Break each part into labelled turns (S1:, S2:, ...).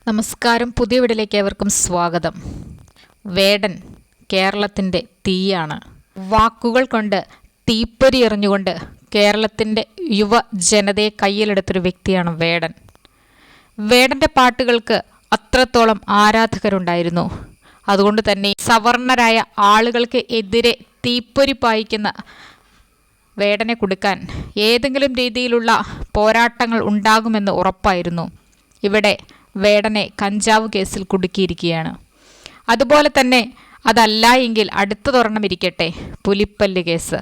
S1: നമസ്കാരം. പുതിയ വീഡിയോയിലേക്ക് ഏവർക്കും സ്വാഗതം. വേടൻ കേരളത്തിൻ്റെ തീയാണ്. വാക്കുകൾ കൊണ്ട് തീപ്പൊരി എറിഞ്ഞുകൊണ്ട് കേരളത്തിൻ്റെ യുവജനതയെ കയ്യിലെടുത്തൊരു വ്യക്തിയാണ് വേടൻ. വേടൻ്റെ പാട്ടുകൾക്ക് അത്രത്തോളം ആരാധകരുണ്ടായിരുന്നു. അതുകൊണ്ട് തന്നെ സവർണരായ ആളുകൾക്ക് എതിരെ തീപ്പൊരി പായിക്കുന്ന വേടനെ കൊടുക്കാൻ ഏതെങ്കിലും രീതിയിലുള്ള പോരാട്ടങ്ങൾ ഉണ്ടാകുമെന്ന് ഉറപ്പായിരുന്നു. ഇവിടെ വേടനെ കഞ്ചാവ് കേസിൽ കുടുക്കിയിരിക്കുകയാണ്. അതുപോലെ തന്നെ അതല്ല എങ്കിൽ അടുത്തതൊരെണ്ണം ഇരിക്കട്ടെ, പുലിപ്പല്ല് കേസ്.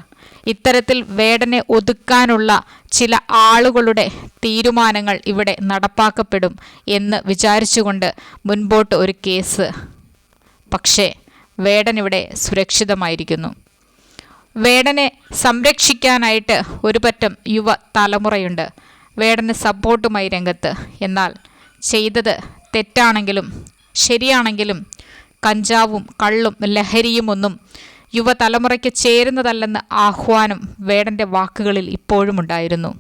S1: ഇത്തരത്തിൽ വേടനെ ഒതുക്കാനുള്ള ചില ആളുകളുടെ തീരുമാനങ്ങൾ ഇവിടെ നടപ്പാക്കപ്പെടും എന്ന് വിചാരിച്ചുകൊണ്ട് മുൻപോട്ട് ഒരു കേസ്. പക്ഷേ വേടൻ ഇവിടെ സുരക്ഷിതമായിരിക്കുന്നു. വേടനെ സംരക്ഷിക്കാനായിട്ട് ഒരു പറ്റം യുവ തലമുറയുണ്ട് വേടന് സപ്പോർട്ടുമായി രംഗത്ത്. എന്നാൽ ചെയ്തത് തെറ്റാണെങ്കിലും ശരിയാണെങ്കിലും കഞ്ചാവും കള്ളും ലഹരിയും ഒന്നും യുവതലമുറയ്ക്ക് ചേരുന്നതല്ലെന്ന് ആഹ്വാനം വേടൻ്റെ വാക്കുകളിൽ ഇപ്പോഴും ഉണ്ടായിരുന്നു.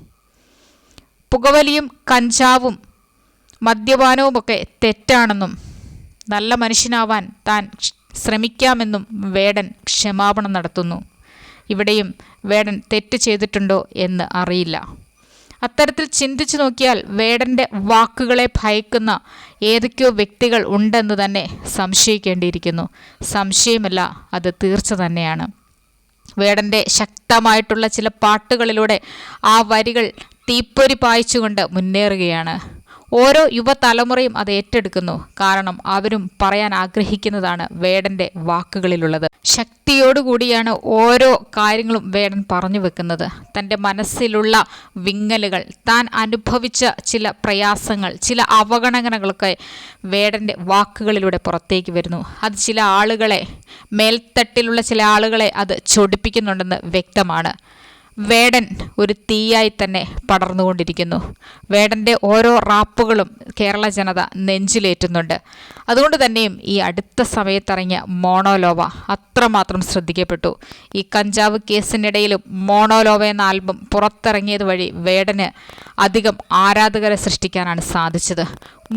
S1: പുകവലിയും കഞ്ചാവും മദ്യപാനവുമൊക്കെ തെറ്റാണെന്നും നല്ല മനുഷ്യനാവാൻ താൻ ശ്രമിക്കാമെന്നും വേടൻ ക്ഷമാപണം നടത്തുന്നു. ഇവിടെയും വേടൻ തെറ്റ് ചെയ്തിട്ടുണ്ടോ എന്ന് അറിയില്ല. അത്തരത്തിൽ ചിന്തിച്ചു നോക്കിയാൽ വേടൻ്റെ വാക്കുകളെ ഭയക്കുന്ന ഏതൊക്കെയോ വ്യക്തികൾ ഉണ്ടെന്ന് തന്നെ സംശയിക്കേണ്ടിയിരിക്കുന്നു. സംശയമല്ല, അത് തീർച്ച തന്നെയാണ്. വേടൻ്റെ ശക്തമായിട്ടുള്ള ചില പാട്ടുകളിലൂടെ ആ വരികൾ തീപ്പൊരി പായിച്ചുകൊണ്ട് മുന്നേറുകയാണ്. ഓരോ യുവതലമുറയും അത് ഏറ്റെടുക്കുന്നു. കാരണം അവരും പറയാൻ ആഗ്രഹിക്കുന്നതാണ് വേടൻ്റെ വാക്കുകളിലുള്ളത്. ശക്തിയോടുകൂടിയാണ് ഓരോ കാര്യങ്ങളും വേടൻ പറഞ്ഞു വെക്കുന്നത്. തൻ്റെ മനസ്സിലുള്ള വിങ്ങലുകൾ, താൻ അനുഭവിച്ച ചില പ്രയാസങ്ങൾ, ചില അവഗണനകളൊക്കെ വേടൻ്റെ വാക്കുകളിലൂടെ പുറത്തേക്ക് വരുന്നു. അത് ചില ആളുകളെ, മേൽത്തട്ടിലുള്ള ചില ആളുകളെ അത് ചൊടിപ്പിക്കുന്നുണ്ടെന്ന് വ്യക്തമാണ്. വേടൻ ഒരു തീയായി തന്നെ പടർന്നുകൊണ്ടിരിക്കുന്നു. വേടൻ്റെ ഓരോ റാപ്പുകളും കേരള ജനത നെഞ്ചിലേറ്റുന്നുണ്ട്. അതുകൊണ്ട് തന്നെയും ഈ അടുത്ത സമയത്തിറങ്ങിയ മോണോലോവ അത്രമാത്രം ശ്രദ്ധിക്കപ്പെട്ടു. ഈ കഞ്ചാവ് കേസിനിടയിലും മോണോലോവ എന്ന ആൽബം പുറത്തിറങ്ങിയത് വഴി വേടന് അധികം ആരാധകരെ സൃഷ്ടിക്കാനാണ് സാധിച്ചത്.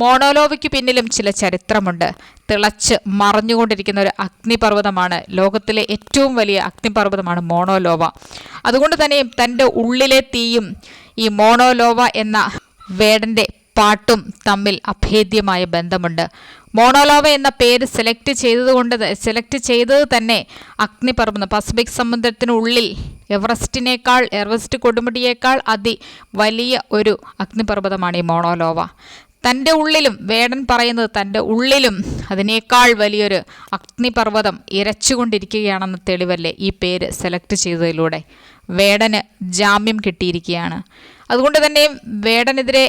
S1: മോണോലോവയ്ക്ക് പിന്നിലും ചില ചരിത്രമുണ്ട്. തിളച്ച് മറഞ്ഞുകൊണ്ടിരിക്കുന്ന ഒരു അഗ്നിപർവ്വതമാണ്, ലോകത്തിലെ ഏറ്റവും വലിയ അഗ്നിപർവ്വതമാണ് മോണോലോവ. അതുകൊണ്ട് തന്നെയും തൻ്റെ ഉള്ളിലെ തീയും ഈ മോണോലോവ എന്ന വേടൻ്റെ പാട്ടും തമ്മിൽ അഭേദ്യമായ ബന്ധമുണ്ട്. മോണോലോവ എന്ന പേര് സെലക്ട് ചെയ്തത് തന്നെ അഗ്നിപർവ്വതം, പസഫിക് സമുദ്രത്തിനുള്ളിൽ എവറസ്റ്റ് കൊടുമുടിയേക്കാൾ വലിയ ഒരു അഗ്നിപർവ്വതമാണ് ഈ മോണോലോവ. തൻ്റെ ഉള്ളിലും, വേടൻ പറയുന്നത് തൻ്റെ ഉള്ളിലും അതിനേക്കാൾ വലിയൊരു അഗ്നിപർവ്വതം ഇരച്ചുകൊണ്ടിരിക്കുകയാണെന്ന തെളിവല്ലേ ഈ പേര് സെലക്ട് ചെയ്തതിലൂടെ. വേടന് ജാമ്യം കിട്ടിയിരിക്കുകയാണ്. അതുകൊണ്ട് തന്നെ വേടനെതിരെ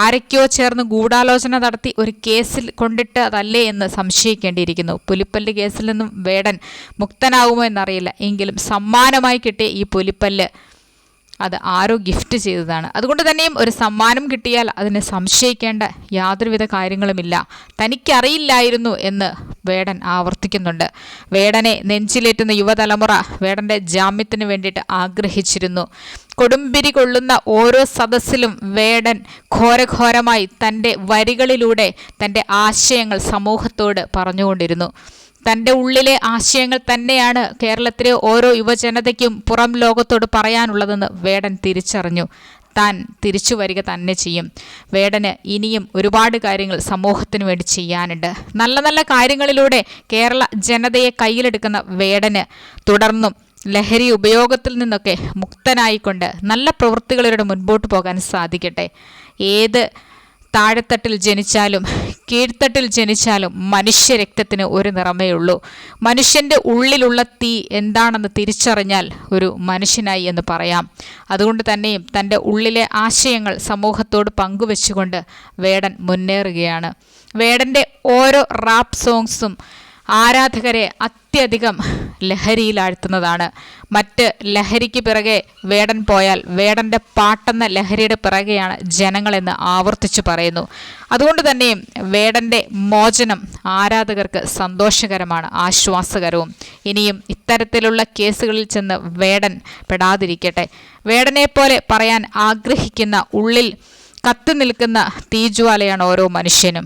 S1: ആരൊക്കെയോ ചേർന്ന് ഗൂഢാലോചന നടത്തി ഒരു കേസിൽ കൊണ്ടിട്ട് അതല്ലേ എന്ന് സംശയിക്കേണ്ടിയിരിക്കുന്നു. പുലിപ്പല്ല് കേസിൽ നിന്നും വേടൻ മുക്തനാകുമോ എന്നറിയില്ല. എങ്കിലും സമ്മാനമായി കിട്ടിയ ഈ പുലിപ്പല്ല് അത് ആരോ ഗിഫ്റ്റ് ചെയ്തതാണ്. അതുകൊണ്ട് തന്നെയും ഒരു സമ്മാനം കിട്ടിയാൽ അതിനെ സംശയിക്കേണ്ട യാതൊരുവിധ കാര്യങ്ങളുമില്ല. തനിക്കറിയില്ലായിരുന്നു എന്ന് വേടൻ ആവർത്തിക്കുന്നുണ്ട്. വേടനെ നെഞ്ചിലേറ്റുന്ന യുവതലമുറ വേടൻ്റെ ജാമ്യത്തിന് വേണ്ടിയിട്ട് ആഗ്രഹിച്ചിരുന്നു. കൊടുമ്പിരി കൊള്ളുന്ന ഓരോ സദസ്സിലും വേടൻ ഘോരഘോരമായി തൻ്റെ വരികളിലൂടെ തൻ്റെ ആശയങ്ങൾ സമൂഹത്തോട് പറഞ്ഞുകൊണ്ടിരുന്നു. തൻ്റെ ഉള്ളിലെ ആശയങ്ങൾ തന്നെയാണ് കേരളത്തിലെ ഓരോ യുവജനതയ്ക്കും പുറം ലോകത്തോട് പറയാനുള്ളതെന്ന് വേടൻ തിരിച്ചറിഞ്ഞു. താൻ തിരിച്ചു വരിക തന്നെ ചെയ്യും. വേടന് ഇനിയും ഒരുപാട് കാര്യങ്ങൾ സമൂഹത്തിന് വേണ്ടി ചെയ്യാനുണ്ട്. നല്ല നല്ല കാര്യങ്ങളിലൂടെ കേരള ജനതയെ കയ്യിലെടുക്കുന്ന വേടന് തുടർന്നും ലഹരി ഉപയോഗത്തിൽ നിന്നൊക്കെ മുക്തനായിക്കൊണ്ട് നല്ല പ്രവൃത്തികളിലൂടെ മുൻപോട്ട് പോകാൻ സാധിക്കട്ടെ. ഏത് താഴെത്തട്ടിൽ ജനിച്ചാലും കീഴ്ത്തട്ടിൽ ജനിച്ചാലും മനുഷ്യരക്തത്തിന് ഒരു നിറമേ ഉള്ളൂ. മനുഷ്യൻ്റെ ഉള്ളിലുള്ള തീ എന്താണെന്ന് തിരിച്ചറിഞ്ഞാൽ ഒരു മനുഷ്യനായി എന്ന് പറയാം. അതുകൊണ്ട് തന്നെയും തൻ്റെ ഉള്ളിലെ ആശയങ്ങൾ സമൂഹത്തോട് പങ്കുവെച്ചുകൊണ്ട് വേടൻ മുന്നേറുകയാണ്. വേടൻ്റെ ഓരോ റാപ്പ് സോങ്സും ആരാധകരെ അത്യധികം ലഹരിയിലാഴ്ത്തുന്നതാണ്. മറ്റ് ലഹരിക്ക് പിറകെ വേടൻ പോയാൽ വേടൻ്റെ പാട്ടെന്ന ലഹരിയുടെ പിറകെയാണ് ജനങ്ങളെന്ന് ആവർത്തിച്ചു പറയുന്നു. അതുകൊണ്ട് തന്നെയും വേടൻ്റെ മോചനം ആരാധകർക്ക് സന്തോഷകരമാണ്, ആശ്വാസകരവും. ഇനിയും ഇത്തരത്തിലുള്ള കേസുകളിൽ ചെന്ന് വേടൻ പെടാതിരിക്കട്ടെ. വേടനെപ്പോലെ പറയാൻ ആഗ്രഹിക്കുന്ന, ഉള്ളിൽ കത്തി നിൽക്കുന്ന തീജ്വാലയാണ് ഓരോ മനുഷ്യനും.